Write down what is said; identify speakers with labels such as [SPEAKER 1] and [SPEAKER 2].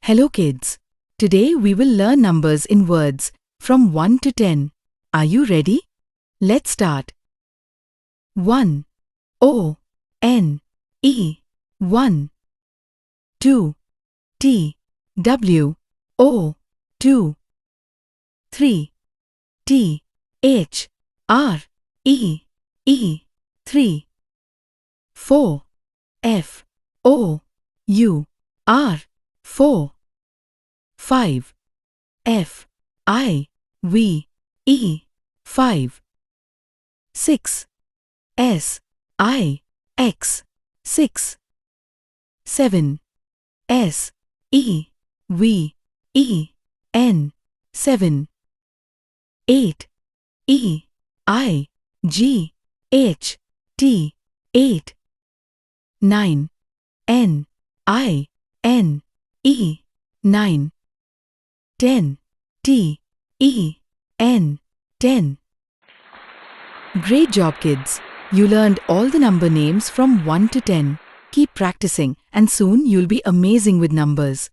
[SPEAKER 1] Hello kids. Today we will learn numbers in words from 1 to 10. Are you ready? Let's start. 1 O N E 1 2 T W O 2 3 T H R E E 3 4 F O U R 4 5 F I V E 5 6 S I X 6 7 S E V E N 7 8 E I G H T 8 9 N I N E 9 10 T E N 10. Great job kids! You learned all the number names from 1 to 10. Keep practicing and soon you'll be amazing with numbers.